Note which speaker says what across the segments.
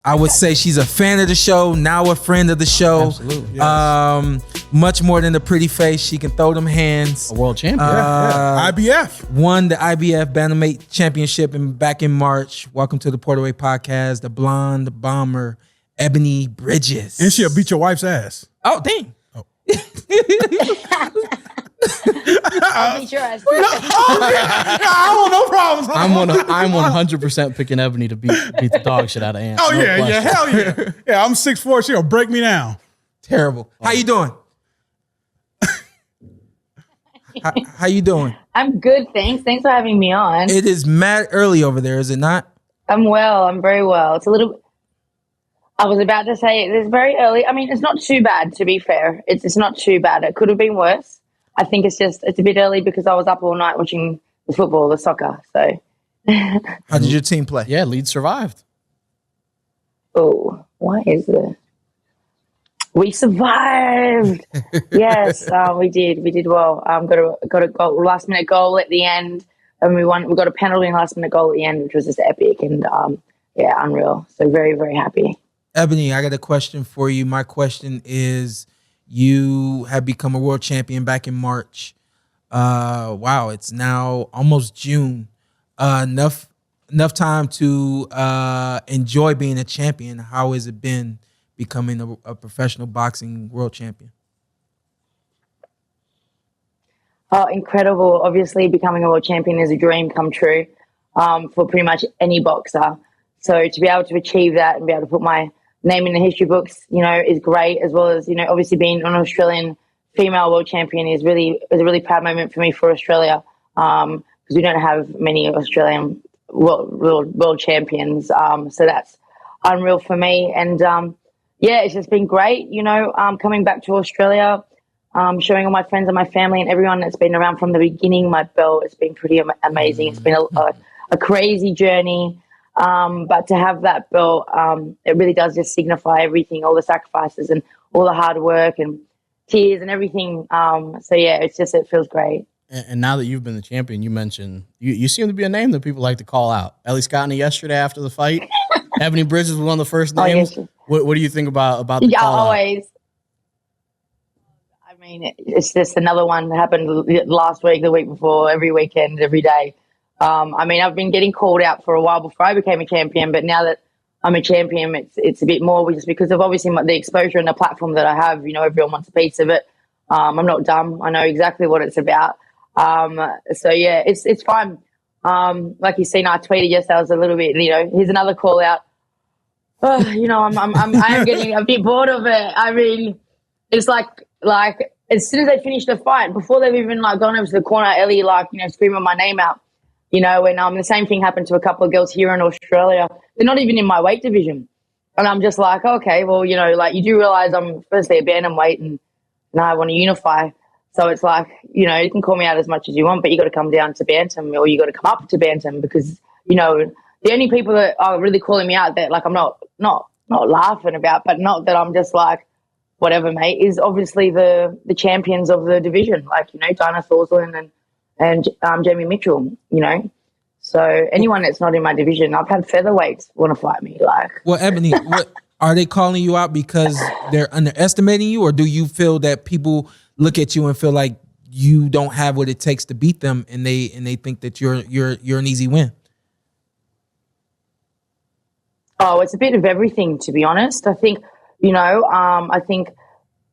Speaker 1: I would say she's a fan of the show, now a friend of the show.
Speaker 2: Absolutely. Yes.
Speaker 1: Much more than a pretty face. She can throw them hands.
Speaker 2: A world champion.
Speaker 3: IBF.
Speaker 1: Won the IBF Bantamweight Championship back in March. Welcome to the Porterweight Podcast. The blonde bomber, Ebanie Bridges.
Speaker 3: And she'll beat your wife's ass.
Speaker 1: Oh, dang.
Speaker 3: Oh.
Speaker 4: I'll beat your ass.
Speaker 3: I want no problems.
Speaker 2: I'm 100% picking Ebanie to beat the dog shit out of Ant.
Speaker 3: Oh,
Speaker 2: No
Speaker 3: yeah,
Speaker 2: question.
Speaker 3: hell yeah. Yeah, I'm 6'4", she'll break me down.
Speaker 1: Terrible. How you doing? How you doing?
Speaker 4: I'm good, thanks. Thanks for having me on.
Speaker 1: It is mad early over there, is it not?
Speaker 4: I'm well. I'm very well. It's a little. I was about to say it's very early. I mean, it's not too bad, to be fair. It's not too bad. It could have been worse. I think it's a bit early because I was up all night watching the football, the soccer. So.
Speaker 1: How did your team play?
Speaker 2: Yeah, Leeds survived.
Speaker 4: Oh, why is it? We survived. Yes, we did. We did well. Got a goal, last minute goal at the end, and we won. We got a penalty and last minute goal at the end, which was just epic and unreal. So very, very happy.
Speaker 1: Ebanie, I got a question for you. My question is, you have become a world champion back in March. Wow, it's now almost June. Enough time to enjoy being a champion. How has it been becoming a professional boxing world champion?
Speaker 4: Oh, incredible. Obviously, becoming a world champion is a dream come true for pretty much any boxer. So to be able to achieve that and be able to put my name in the history books, is great, as well as, obviously being an Australian female world champion is a really proud moment for me for Australia, because we don't have many Australian world champions. So that's unreal for me. And it's just been great, coming back to Australia, showing all my friends and my family and everyone that's been around from the beginning, my belt. It's been pretty amazing. It's been a crazy journey. But to have that belt, it really does just signify everything, all the sacrifices and all the hard work and tears and everything. It feels great.
Speaker 2: And now that you've been the champion, you mentioned you seem to be a name that people like to call out. Ellie Scotney yesterday after the fight. Ebanie Bridges was one of the first names.
Speaker 4: Yes.
Speaker 2: What do you think about the call
Speaker 4: always. I mean, it's just another one that happened last week, the week before, every weekend, every day. I've been getting called out for a while before I became a champion, but now that I'm a champion, it's a bit more just because of obviously the exposure and the platform that I have. Everyone wants a piece of it. I'm not dumb. I know exactly what it's about. It's fine. Like you seen, I tweeted yesterday. I was a little bit, here's another call out. I am getting a bit bored of it. I mean, it's like as soon as they finish the fight, before they've even gone over to the corner, Ellie screaming my name out. And the same thing happened to a couple of girls here in Australia. They're not even in my weight division. And I'm just like, okay, well, you do realize I'm firstly a bantamweight and I want to unify. So it's like, you can call me out as much as you want, but you got to come down to bantam or you got to come up to bantam because, the only people that are really calling me out that I'm not laughing about, but not that I'm just like, whatever, mate, is obviously the champions of the division, Dinah Thorslin and Jamie Mitchell, So anyone that's not in my division, I've had featherweights want to fight me.
Speaker 1: Well, Ebanie, what are they calling you out because they're underestimating you, or do you feel that people look at you and feel like you don't have what it takes to beat them, and they think that you're an easy win?
Speaker 4: Oh, it's a bit of everything, to be honest. I think, I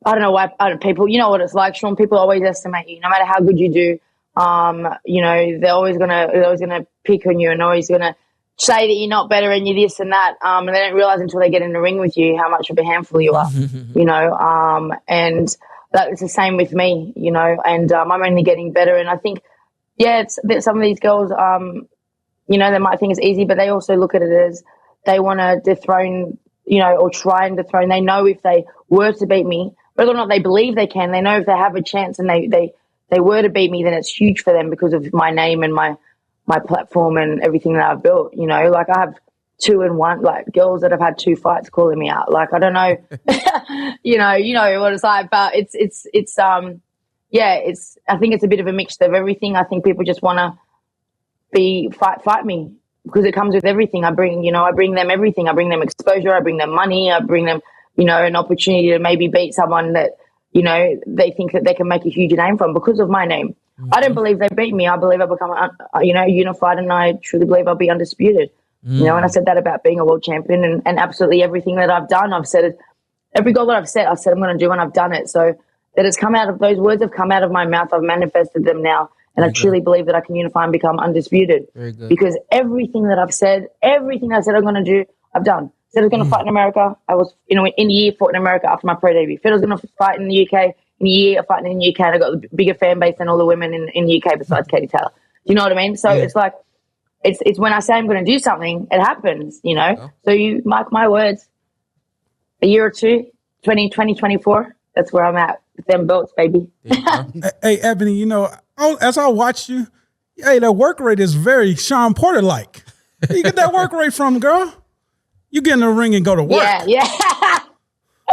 Speaker 4: don't know why people, you know what it's like, Shawn. People always estimate you, no matter how good you do. They're always gonna pick on you and always gonna say that you're not better and you're this and that. And they don't realize until they get in the ring with you how much of a handful you are. And that's the same with me. And I'm only getting better. And I think, it's that some of these girls, they might think it's easy, but they also look at it as they want to dethrone, or try and dethrone. They know if they were to beat me, whether or not they believe they can, they know if they have a chance and they were to beat me, then it's huge for them because of my name and my platform and everything that I've built. I have 2 and 1, girls that have had 2 fights calling me out. I don't know, you know what it's like, but it's I think it's a bit of a mixture of everything. I think people just want to fight me, because it comes with everything. I bring them everything. I bring them exposure. I bring them money. I bring them, an opportunity to maybe beat someone that, they think that they can make a huge name from because of my name. Mm-hmm. I don't believe they beat me. I believe I'll become, unified, and I truly believe I'll be undisputed. And I said that about being a world champion, and absolutely everything that I've done, I've said it. Every goal that I've said I'm going to do, and I've done it. So that it's come out of those words have come out of my mouth. I've manifested them now. And I truly believe that I can unify and become undisputed.
Speaker 1: Very good.
Speaker 4: Because everything that I've said, everything I said I'm going to do, I've done. Said I was going to fight in America. I was, in a year, fought in America after my pro debut. Said I was going to fight in the UK. In a year, I fought in the UK. And I got the bigger fan base than all the women in the UK besides Katie Taylor. Do you know what I mean? So it's like, it's when I say I'm going to do something, it happens,
Speaker 1: Yeah.
Speaker 4: So you mark my words, a year or two, 2024, that's where I'm at with them belts, baby.
Speaker 3: Hey, Ebanie, as I watch you, hey, that work rate is very Shawn Porter like. Where you get that work rate from, girl? You get in the ring and go to work.
Speaker 4: Yeah.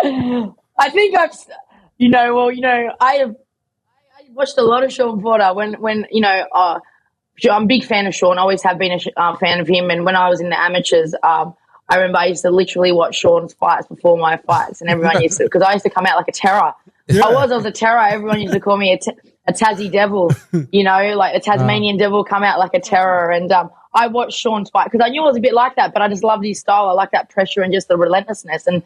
Speaker 4: I think I watched a lot of Shawn Porter when I'm a big fan of Shawn. I always have been a fan of him. And when I was in the amateurs, I remember I used to literally watch Shawn's fights before my fights, and everyone used to, because I used to come out like a terror. Yeah. I was a terror. Everyone used to call me a Tassie devil, like a Tasmanian devil, come out like a terror. And I watched Shawn's fight because I knew it was a bit like that, but I just loved his style. I like that pressure and just the relentlessness. And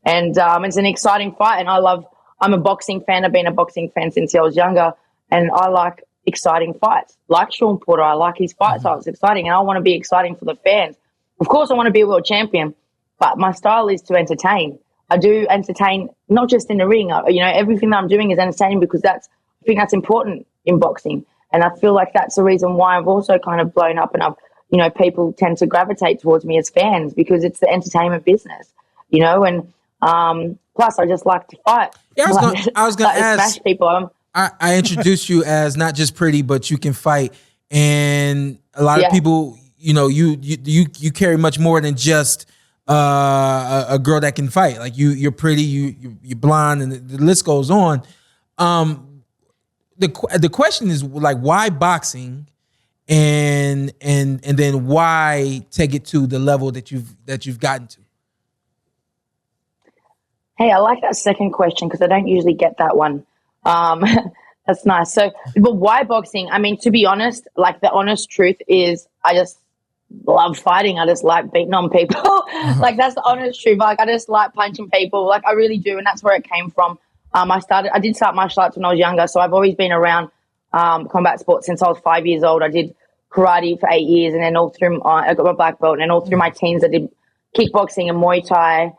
Speaker 4: it's an exciting fight. And I'm a boxing fan. I've been a boxing fan since I was younger. And I like exciting fights. Like Shawn Porter, I like his fight style. It's exciting. And I want to be exciting for the fans. Of course, I want to be a world champion, but my style is to entertain. I do entertain, not just in the ring. Everything that I'm doing is entertaining because I think that's important in boxing. And I feel like that's the reason why I've also kind of blown up, and people tend to gravitate towards me as fans because it's the entertainment business, and plus I just like to fight.
Speaker 1: Yeah, I was going to ask.
Speaker 4: Smash people.
Speaker 1: I introduced you as not just pretty, but you can fight. And a lot of people, you carry much more than just a girl that can fight. Like you're pretty, you're blonde, and the list goes on. The question is like, why boxing, and then why take it to the level that you've gotten to?
Speaker 4: Hey, I like that second question because I don't usually get that one. That's nice. So, but why boxing? I mean, to be honest, like the honest truth is, I just love fighting. I just like beating on people. Like that's the honest truth. Like I just like punching people. Like I really do, and that's where it came from. I did start martial arts when I was younger, so I've always been around combat sports since I was 5 years old. I did karate for 8 years, and then all through I got my black belt, and then all through my teens I did kickboxing and Muay Thai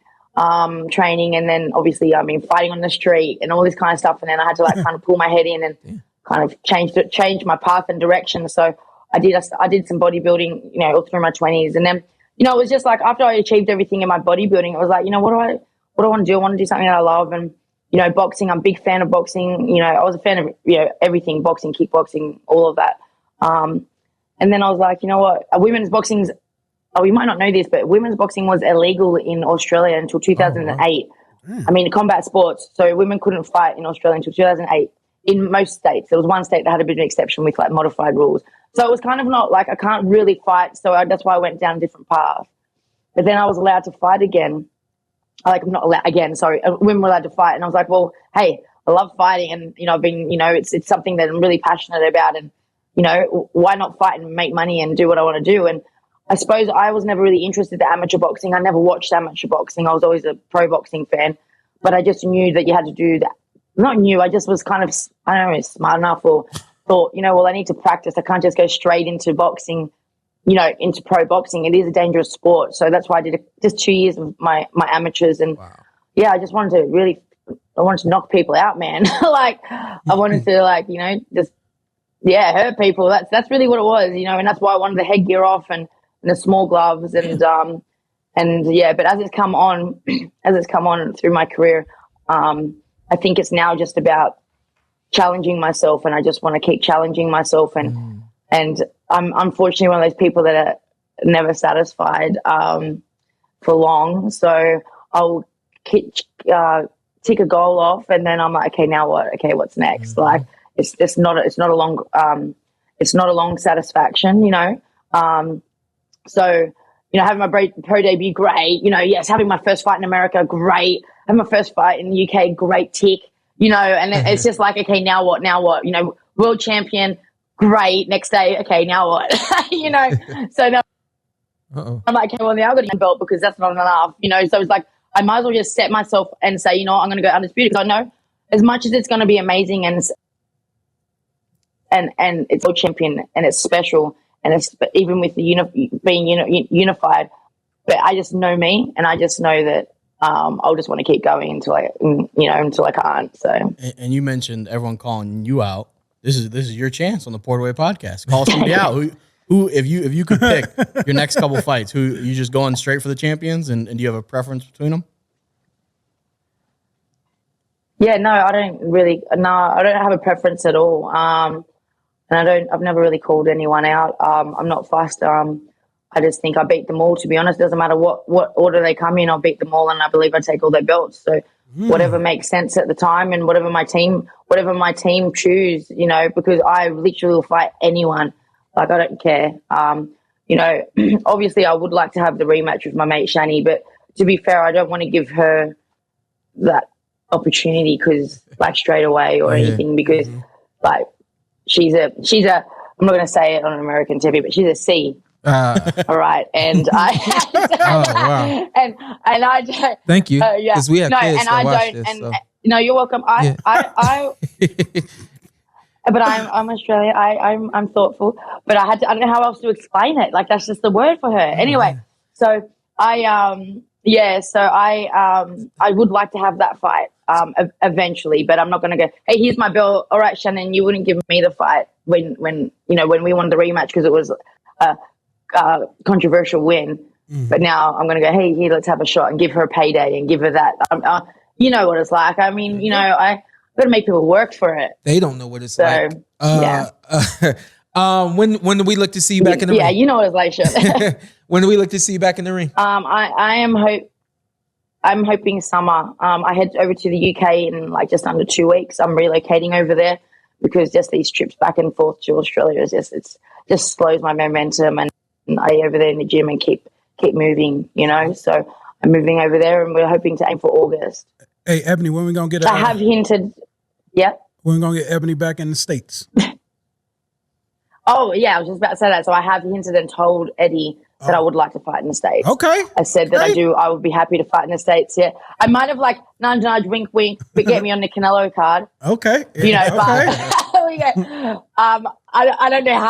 Speaker 4: training, and then obviously fighting on the street and all this kind of stuff. And then I had to kind of pull my head in and kind of change my path and direction. So I did some bodybuilding, all through my 20s, and then it was just like after I achieved everything in my bodybuilding, it was like, what do I want to do? I want to do something that I love. And boxing, I'm a big fan of boxing. I was a fan of everything, boxing, kickboxing, all of that. And then I was like, what? Women's boxing's, you might not know this, but women's boxing was illegal in Australia until 2008. I mean, combat sports. So women couldn't fight in Australia until 2008 in most states. There was one state that had a bit of an exception with modified rules. So it was kind of not like I can't really fight. So that's why I went down a different path. But then I was allowed to fight again. Not allowed again, sorry. Women were allowed to fight. And I was like, well, hey, I love fighting. And, I've been, it's something that I'm really passionate about. And, why not fight and make money and do what I want to do? And I suppose I was never really interested in amateur boxing. I never watched amateur boxing. I was always a pro boxing fan. But I just knew that you had to do that. Not knew, I just was kind of, I don't know, smart enough, or thought, I need to practice. I can't just go straight into boxing, into pro boxing. It is a dangerous sport. So that's why I did just 2 years of my amateurs. And I just wanted to knock people out, man. I wanted to just, hurt people. That's really what it was, and that's why I wanted the headgear off and the small gloves but as it's come on through my career, I think it's now just about challenging myself, and I just want to keep challenging myself, and I'm unfortunately one of those people that are never satisfied for long. So I'll tick a goal off, and then I'm like, okay, now what? Okay, what's next? Like it's not a long satisfaction, So, having my pro debut, great. Yes, having my first fight in America, great. Having my first fight in the UK, great tick. And then it's just like, okay, now what? World champion, great. Next day, okay, now what? So now I'm like, okay, well, now I've got a belt because that's not enough. So it's like, I might as well just set myself and say, I'm going to go undisputed, because I know as much as it's going to be amazing and it's world champion and it's special, and it's even with the being unified, but I just know me, and I just know that I'll just want to keep going until I can't. So.
Speaker 2: And you mentioned everyone calling you out. This is your chance on the Porterweight podcast. Call somebody out. Who if you could pick your next couple fights, who you just going straight for the champions, and do you have a preference between them?
Speaker 4: Yeah, no, I don't have a preference at all. And I've never really called anyone out. I'm not fussed. I just think I beat them all, to be honest. It doesn't matter what order they come in, I'll beat them all, and I believe I take all their belts. So whatever makes sense at the time, and whatever my team choose, because I literally will fight anyone. Like, I don't care. Obviously I would like to have the rematch with my mate Shani, but to be fair, I don't want to give her that opportunity straight away or anything, because she's a I'm not going to say it on an American TV, but she's a C. All right, and
Speaker 1: wow.
Speaker 4: and I don't.
Speaker 1: Thank you. Because we have kids
Speaker 4: and
Speaker 1: that
Speaker 4: I
Speaker 1: watch
Speaker 4: don't.
Speaker 1: this,
Speaker 4: And
Speaker 1: so.
Speaker 4: No, you're welcome. But I'm Australian. I'm thoughtful, but I don't know how else to explain it. Like, that's just the word for her. Anyway, so I would like to have that fight eventually, but I'm not going to go, hey, here's my belt. All right, Shannon, you wouldn't give me the fight when we wanted the rematch because it was a controversial win. But now I'm going to go, hey, here, let's have a shot and give her a payday and give her that. You know what it's like. I mean, I got to make people work for it.
Speaker 1: They don't know what it's like.
Speaker 4: Yeah.
Speaker 1: When do we look to see you back in the ring?
Speaker 4: Yeah, you know what it's like, Sean.
Speaker 1: When do we look to see you back in the ring?
Speaker 4: I'm hoping summer. I head over to the UK in just under 2 weeks. I'm relocating over there because just these trips back and forth to Australia is just slows my momentum, and I over there in the gym and keep moving, So I'm moving over there, and we're hoping to aim for August.
Speaker 3: Hey, Ebanie, when we going to get
Speaker 4: I have hinted. Yeah.
Speaker 3: When we going to get Ebanie back in the States?
Speaker 4: Oh, yeah, I was just about to say that. So I have hinted and told Eddie that I would like to fight in the States.
Speaker 3: Okay.
Speaker 4: I said that I would be happy to fight in the States, yeah. I might have nudge, nudge, wink, wink, but get me on the Canelo card.
Speaker 3: Okay.
Speaker 4: But I don't know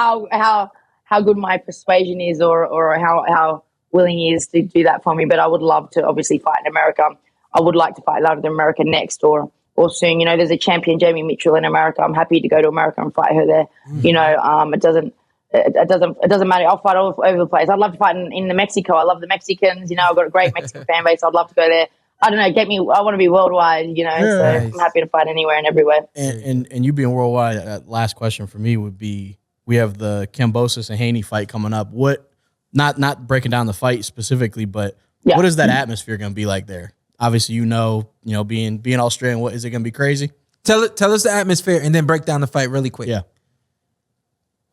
Speaker 4: how good my persuasion is or how willing he is to do that for me, but I would love to obviously fight in America. I would like to fight in America next or soon. There's a champion, Jamie Mitchell, in America. I'm happy to go to America and fight her there. It doesn't matter. I'll fight all over the place. I'd love to fight in Mexico. I love the Mexicans. I've got a great Mexican fan base. I'd love to go there. I don't know. I want to be worldwide. So I'm happy to fight anywhere and everywhere.
Speaker 2: And you being worldwide. Last question for me would be: we have the Kambosos-Haney fight coming up. What? Not breaking down the fight specifically, but what is that atmosphere going to be like there? Obviously, being Australian, what is it going to be crazy?
Speaker 1: Tell us the atmosphere and then break down the fight really quick.
Speaker 2: Yeah.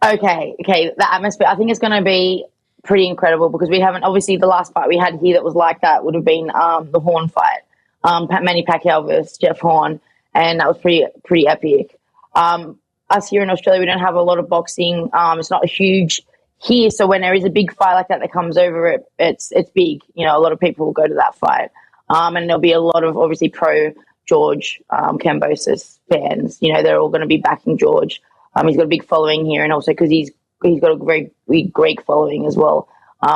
Speaker 4: Okay. The atmosphere, I think it's going to be pretty incredible because we haven't, obviously the last fight we had here that was like that would have been the Horn fight, Manny Pacquiao versus Jeff Horn, and that was pretty epic. Us here in Australia, we don't have a lot of boxing. It's not a huge here, so when there is a big fight like that comes over, it's big. A lot of people will go to that fight. And there'll be a lot of obviously pro George Kambosos fans. They're all going to be backing George. He's got a big following here, and also because he's got a very big Greek following as well,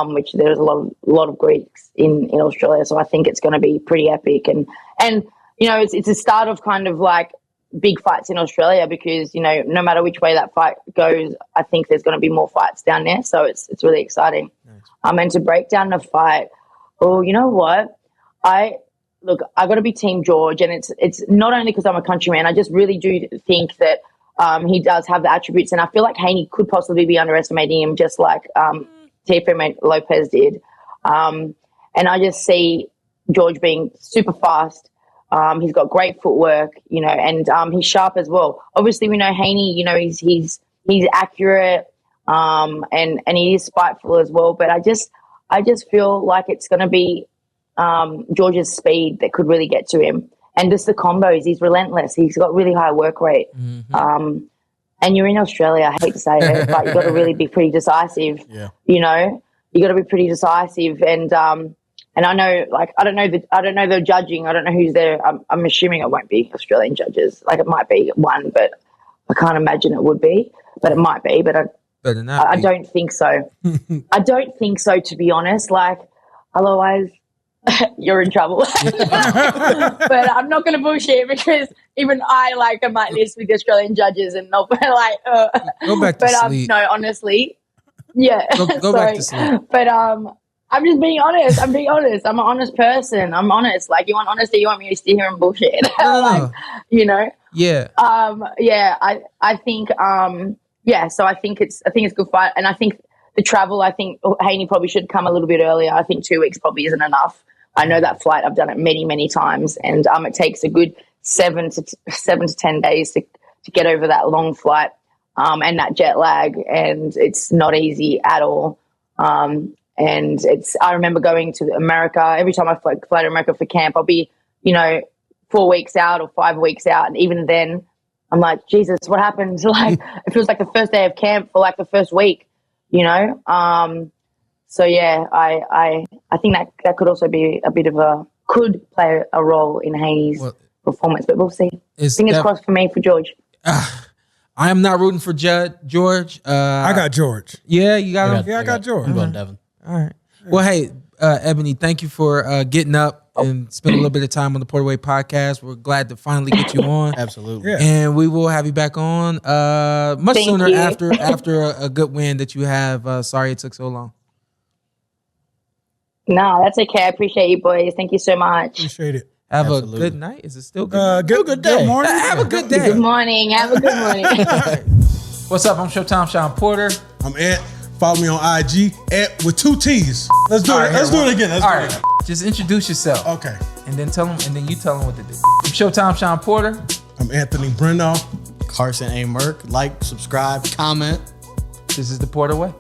Speaker 4: which there's a lot of Greeks in Australia. So I think it's going to be pretty epic, and it's a start of kind of like big fights in Australia because no matter which way that fight goes, I think there's going to be more fights down there. So it's really exciting. Nice. And to break down the fight, you know what? I got to be Team George, and it's not only because I'm a countryman. I just really do think that he does have the attributes, and I feel like Haney could possibly be underestimating him, just like Teofimo Lopez did. And I just see George being super fast. He's got great footwork, and he's sharp as well. Obviously, we know Haney. He's accurate. and he is spiteful as well. But I just feel like it's going to be George's speed that could really get to him, and just the combos. He's relentless. He's got really high work rate. And you're in Australia. I hate to say it, but you got to really be pretty decisive.
Speaker 2: Yeah.
Speaker 4: You know, you got to be pretty decisive, and I know, like, I don't know the judging. I don't know who's there. I'm assuming it won't be Australian judges. Like, it might be one, but I can't imagine it would be. But it might be. But I don't think so. I don't think so, to be honest. Like, otherwise, you're in trouble. But I'm not going to bullshit, because even I might list with the Australian judges and not like.
Speaker 1: Go back to sleep.
Speaker 4: No, honestly, yeah.
Speaker 1: Go back to sleep.
Speaker 4: But I'm just being honest. I'm being honest. I'm an honest person. I'm honest. Like, you want honesty, you want me to sit here and bullshit.
Speaker 1: No.
Speaker 4: You know.
Speaker 1: Yeah.
Speaker 4: Yeah. I think. Yeah. So I think it's a good fight, and I think the travel. I think Haney probably should come a little bit earlier. I think 2 weeks probably isn't enough. I know that flight. I've done it many, many times, and it takes a good 7 to 10 days to get over that long flight, and that jet lag, and it's not easy at all. And I remember going to America. Every time I fly to America for camp, I'll be, 4 weeks out or 5 weeks out, and even then, I'm like, Jesus, what happened? Like, it feels like the first day of camp for like the first week, So yeah, I think that could also be could play a role in Haney's performance, but we'll see. Fingers crossed for me, for George.
Speaker 1: I am not rooting for George.
Speaker 3: I got George.
Speaker 1: Yeah, you got him?
Speaker 3: I got George.
Speaker 2: I'm going Devin.
Speaker 1: All right. Well, hey, Ebanie, thank you for getting up and spending a little bit of time on the Porterweight podcast. We're glad to finally get you on.
Speaker 2: Absolutely.
Speaker 3: Yeah.
Speaker 1: And we will have you back on much
Speaker 4: Thank
Speaker 1: sooner
Speaker 4: you.
Speaker 1: after a good win that you have. Sorry it took so long.
Speaker 4: No, that's okay. I appreciate you, boys. Thank you so much.
Speaker 3: Appreciate it.
Speaker 1: Have
Speaker 2: Absolutely.
Speaker 1: a good night. Is it still good?
Speaker 3: Good day. Good morning.
Speaker 1: Have a good day.
Speaker 4: Good morning. Have a good morning.
Speaker 1: What's up? I'm Showtime Shawn Porter.
Speaker 3: I'm Ant. Follow me on IG with 2 T's. Let's do it. Let's do it again. Let's do it again.
Speaker 1: Just introduce yourself.
Speaker 3: Okay.
Speaker 1: And then you tell them what to do. I'm Showtime Shawn Porter.
Speaker 3: I'm Anthony Brenagh.
Speaker 2: Carson Merk. Like, subscribe, comment.
Speaker 1: This is the Porter Way.